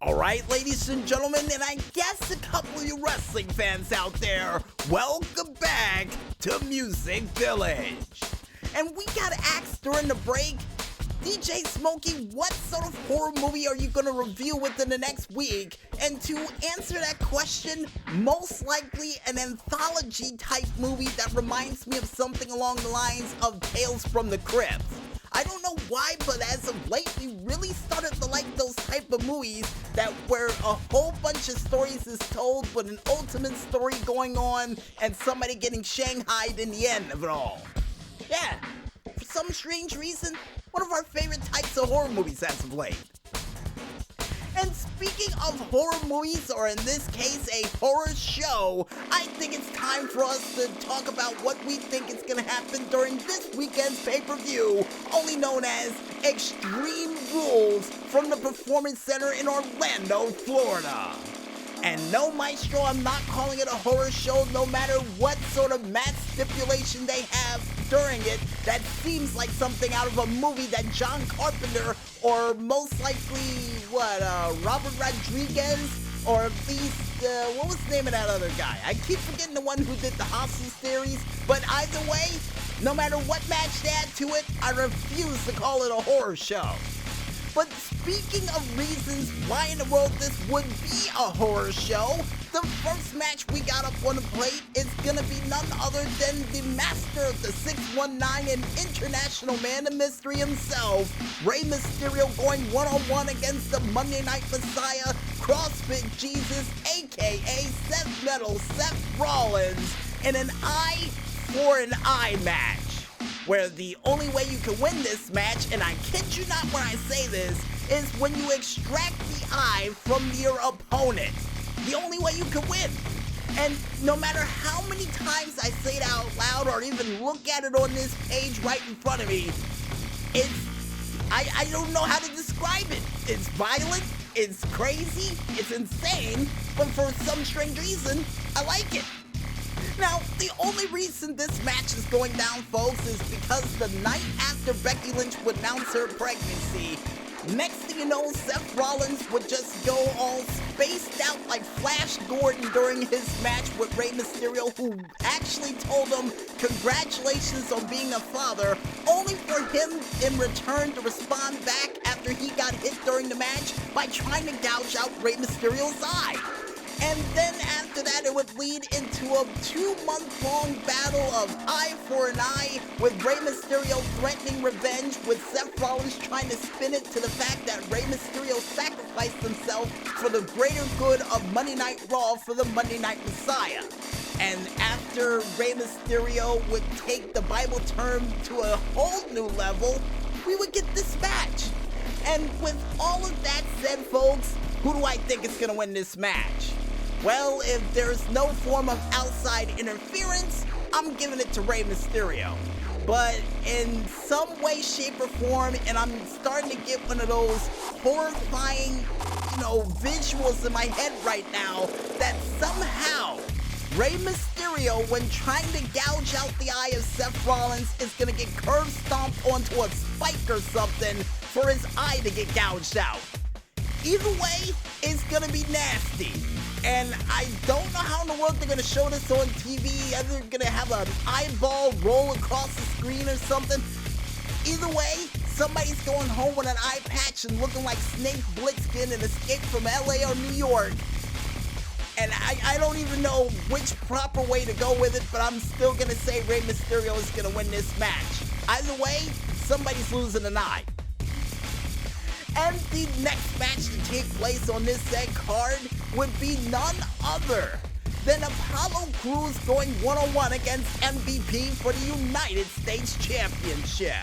Alright, ladies and gentlemen, and I guess a couple of you wrestling fans out there, welcome back to Music Village. And we got asked during the break, DJ Smokey, what sort of horror movie are you going to review within the next week? And to answer that question, most likely an anthology type movie that reminds me of something along the lines of Tales from the Crypt. I don't know why, but as of late, we really started to like those type of movies that where a whole bunch of stories is told with an ultimate story going on and somebody getting shanghaied in the end of it all. Yeah, for some strange reason, one of our favorite types of horror movies as of late. And speaking of horror movies, or in this case, a horror show, I think it's time for us to talk about what we think is going to happen during this weekend's pay-per-view, only known as Extreme Rules from the Performance Center in Orlando, Florida. And no, Maestro, I'm not calling it a horror show no matter what sort of match stipulation they have during it that seems like something out of a movie that John Carpenter or most likely, Robert Rodriguez, or at least, what was the name of that other guy? I keep forgetting the one who did the Hostel series, but either way, no matter what match they add to it, I refuse to call it a horror show. But speaking of reasons why in the world this would be a horror show, the first match we got up on the plate is gonna be none other than the master of the 619 and international man of mystery himself, Rey Mysterio, going one-on-one against the Monday Night Messiah, CrossFit Jesus, aka Seth Metal, Seth Rollins, in an eye for an eye match, where the only way you can win this match, and I kid you not when I say this, is when you extract the eye from your opponent. The only way you can win. And no matter how many times I say it out loud or even look at it on this page right in front of me, I don't know how to describe it. It's violent, it's crazy, it's insane, but for some strange reason, I like it. Now, the only reason this match is going down, folks, is because the night after Becky Lynch would announce her pregnancy, next thing you know, Seth Rollins would just go all spaced out like Flash Gordon during his match with Rey Mysterio, who actually told him congratulations on being a father, only for him in return to respond back after he got hit during the match by trying to gouge out Rey Mysterio's eye. And then after that, it would lead into a 2-month-long battle of eye for an eye, with Rey Mysterio threatening revenge, with Seth Rollins trying to spin it to the fact that Rey Mysterio sacrificed himself for the greater good of Monday Night Raw for the Monday Night Messiah. And after Rey Mysterio would take the Bible term to a whole new level, we would get this match. And with all of that said, folks, who do I think is going to win this match? Well, if there's no form of outside interference, I'm giving it to Rey Mysterio. But in some way, shape, or form, and I'm starting to get one of those horrifying, visuals in my head right now, that somehow Rey Mysterio, when trying to gouge out the eye of Seth Rollins, is going to get curb stomped onto a spike or something for his eye to get gouged out. Either way, it's going to be nasty. And I don't know how in the world they're going to show this on TV. Are they going to have an eyeball roll across the screen or something? Either way, somebody's going home with an eye patch and looking like Snake Plissken and Escape from LA or New York. And I don't even know which proper way to go with it, but I'm still going to say Rey Mysterio is going to win this match. Either way, somebody's losing an eye. And the next match to take place on this said card would be none other than Apollo Crews going one-on-one against MVP for the United States Championship.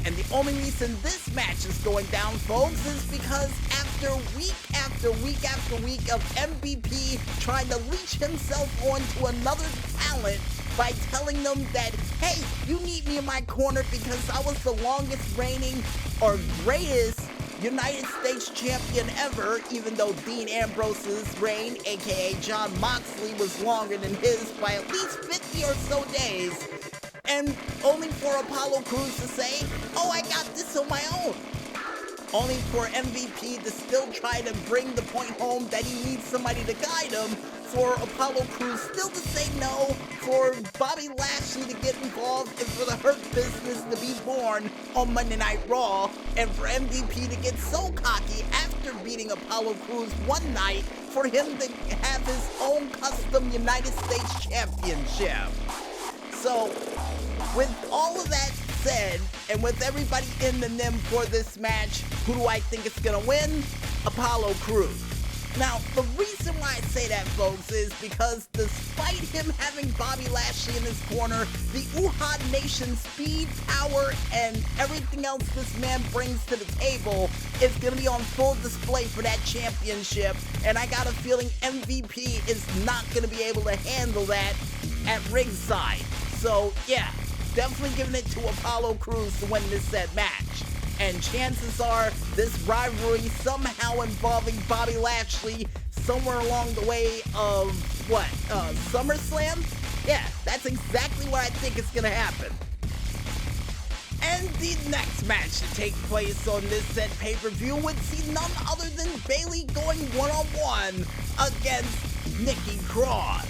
And the only reason this match is going down, folks, is because after week after week after week of MVP trying to leech himself onto another talent by telling them that, hey, you need me in my corner because I was the longest reigning or greatest United States champion ever, even though Dean Ambrose's reign, aka Jon Moxley, was longer than his by at least 50 or so days, and only for Apollo Crews to say, oh, I got this on my own. only for MVP to still try to bring the point home that he needs somebody to guide him, for Apollo Crews still to say no, for Bobby Lashley to get involved, and for the Hurt Business to be born on Monday Night Raw, and for MVP to get so cocky after beating Apollo Crews one night for him to have his own custom United States Championship. So, with all of that said, and with everybody in the NIM for this match, who do I think is gonna win? Apollo Crews. Now, the reason why I say that, folks, is because despite him having Bobby Lashley in his corner, the Uhaa Nation speed, power, and everything else this man brings to the table is going to be on full display for that championship, and I got a feeling MVP is not going to be able to handle that at ringside. So, yeah, definitely giving it to Apollo Crews to win this said match. And chances are this rivalry somehow involving Bobby Lashley somewhere along the way of, SummerSlam? Yeah, that's exactly what I think is going to happen. And the next match to take place on this said pay-per-view would see none other than Bayley going one-on-one against Nikki Cross.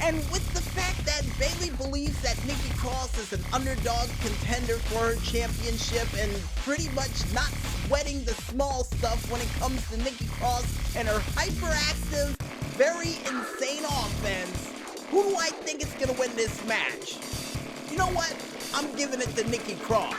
And with the fact that Bayley believes that Nikki Cross is an underdog contender for her championship and pretty much not sweating the small stuff when it comes to Nikki Cross and her hyperactive, very insane offense, who do I think is going to win this match? You know what? I'm giving it to Nikki Cross.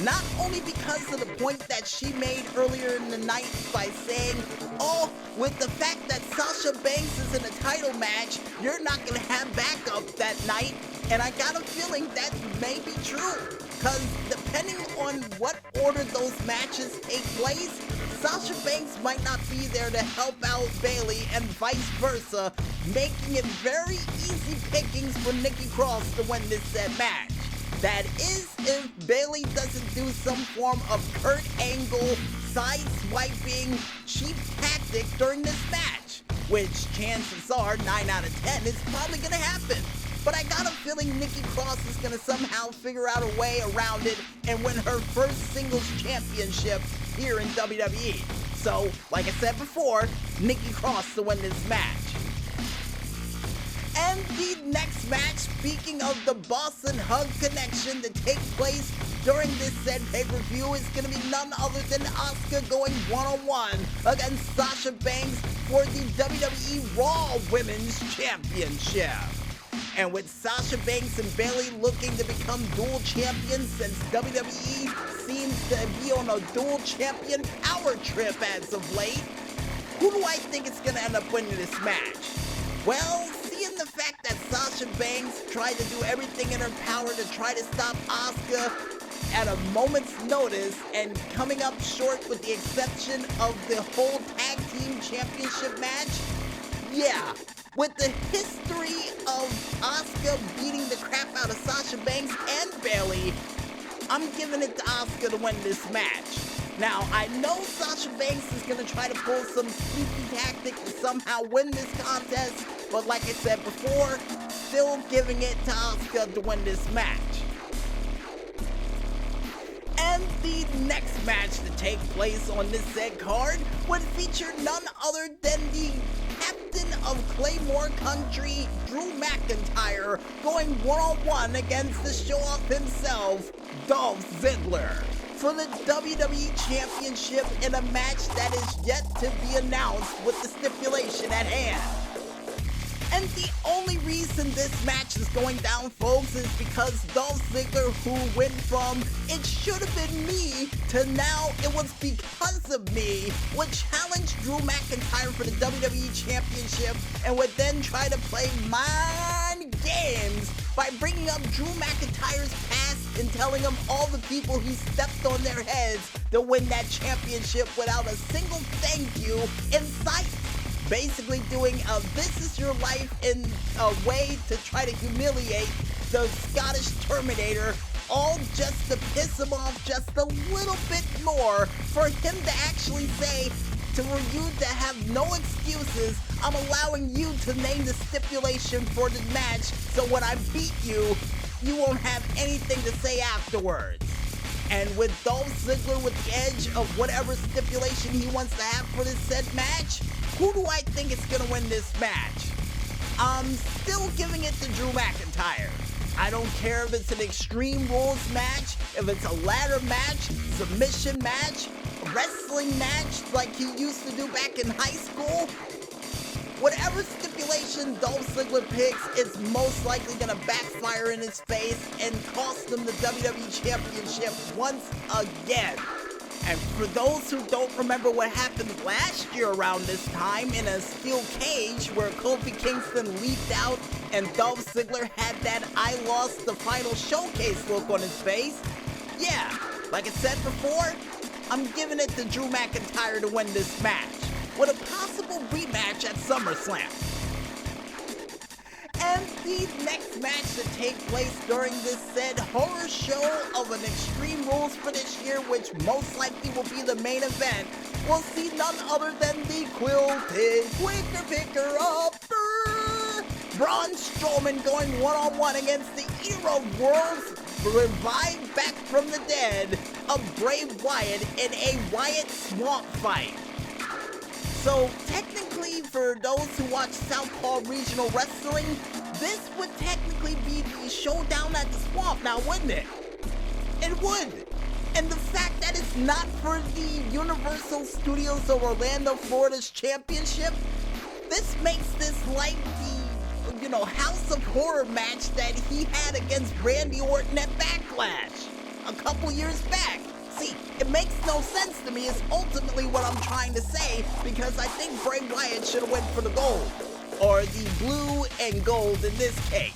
Not only because of the point that she made earlier in the night by saying, oh, with the fact that Sasha Banks is in a title match, you're not going to have backup that night. And I got a feeling that may be true. Because depending on what order those matches take place, Sasha Banks might not be there to help out Bayley and vice versa, making it very easy pickings for Nikki Cross to win this said match. That is if Bayley doesn't do some form of Kurt Angle, side-swiping, cheap tactic during this match, which chances are 9 out of 10 is probably going to happen. But I got a feeling Nikki Cross is going to somehow figure out a way around it and win her first singles championship here in WWE. So, like I said before, Nikki Cross to win this match. And the next match, speaking of the Boston Hug connection to take place during this said pay-per-view, is going to be none other than Asuka going one-on-one against Sasha Banks for the WWE Raw Women's Championship. And with Sasha Banks and Bayley looking to become dual champions since WWE seems to be on a dual champion power trip as of late, who do I think is going to end up winning this match? Well, seeing the fact that Sasha Banks tried to do everything in her power to try to stop Asuka at a moment's notice and coming up short with the exception of the whole tag team championship match, yeah, with the history of Asuka beating the crap out of Sasha Banks and Bayley, I'm giving it to Asuka to win this match. Now, I know Sasha Banks is going to try to pull some sneaky tactic to somehow win this contest, but like I said before, still giving it to Asuka to win this match. And the next match to take place on this said card would feature none other than the captain of Claymore Country, Drew McIntyre, going one-on-one against the show-off himself, Dolph Ziggler, for the WWE Championship in a match that is yet to be announced with the stipulation at hand. And the only reason this match is going down, folks, is because Dolph Ziggler, who went from "it should have been me" to now "it was because of me," would challenge Drew McIntyre for the WWE Championship and would then try to play mind games by bringing up Drew McIntyre's past and telling him all the people he stepped on their heads to win that championship without a single thank you in sight. Basically doing a "this is your life" in a way to try to humiliate the Scottish Terminator, all just to piss him off just a little bit more, for him to actually say, for you to have no excuses, I'm allowing you to name the stipulation for the match, so when I beat you, you won't have anything to say afterwards. And with Dolph Ziggler with the edge of whatever stipulation he wants to have for this said match, who do I think is going to win this match? I'm still giving it to Drew McIntyre. I don't care if it's an Extreme Rules match, if it's a ladder match, submission match, a wrestling match like he used to do back in high school. Whatever stipulation Dolph Ziggler picks is most likely going to backfire in his face and cost him the WWE Championship once again. And for those who don't remember what happened last year around this time in a steel cage where Kofi Kingston leaped out and Dolph Ziggler had that I lost the final showcase look on his face, yeah, like I said before, I'm giving it to Drew McIntyre to win this match, with a possible rematch at SummerSlam. And the next match to take place during this said horror show of an Extreme Rules for this year, which most likely will be the main event, will see none other than the Quilted Quicker Picker Upper Braun Strowman going one-on-one against the Eater of Worlds, revived back from the dead, of Bray Wyatt in a Wyatt Swamp fight. So technically, for those who watch Southpaw Regional Wrestling, this would technically be the showdown at the swamp now, wouldn't it? It would. And the fact that it's not for the Universal Studios of Orlando, Florida's championship, this makes this like the, House of Horror match that he had against Randy Orton at Backlash a couple years back. See, it makes no sense to me is ultimately what I'm trying to say, because I think Bray Wyatt should have went for the gold, or the blue and gold in this case.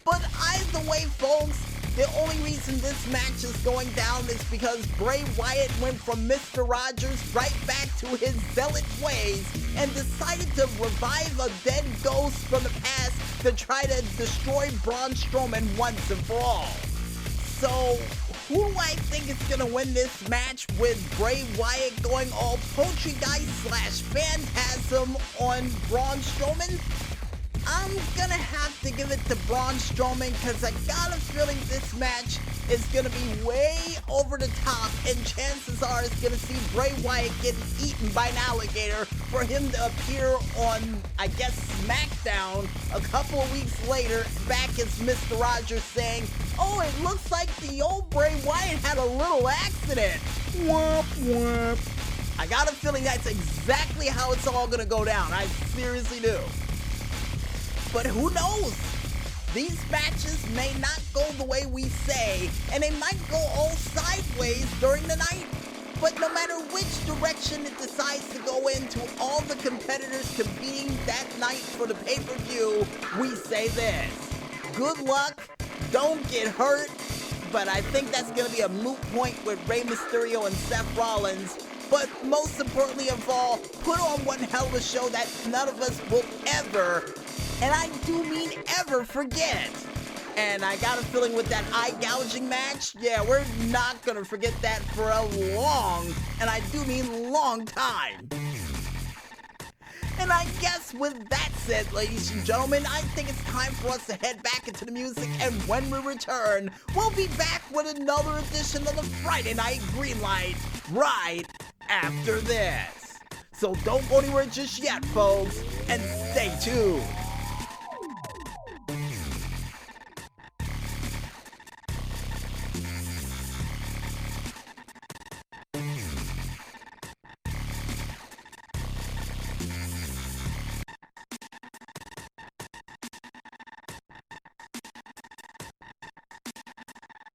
But either way, folks, the only reason this match is going down is because Bray Wyatt went from Mr. Rogers right back to his zealot ways and decided to revive a dead ghost from the past to try to destroy Braun Strowman once and for all. So, who do I think is going to win this match with Bray Wyatt going all poltergeist/phantasm on Braun Strowman? I'm going to have to give it to Braun Strowman because I got a feeling this match is going to be way over the top, and chances are it's going to see Bray Wyatt getting eaten by an alligator for him to appear on, I guess, SmackDown a couple of weeks later back as Mr. Rogers saying, "Oh, it looks like the old Bray Wyatt had a little accident. Womp womp." I got a feeling that's exactly how it's all going to go down. I seriously do. But who knows? These matches may not go the way we say, and they might go all sideways during the night. But no matter which direction it decides to go into, all the competitors competing that night for the pay-per-view, we say this: good luck, don't get hurt, but I think that's going to be a moot point with Rey Mysterio and Seth Rollins. But most importantly of all, put on one hell of a show that none of us will ever, and I do mean ever, forget. And I got a feeling with that eye gouging match, yeah, we're not gonna forget that for a long, and I do mean long time. And I guess with that said, ladies and gentlemen, I think it's time for us to head back into the music, and when we return, we'll be back with another edition of the Friday Night Greenlight right after this. So don't go anywhere just yet, folks, and stay tuned.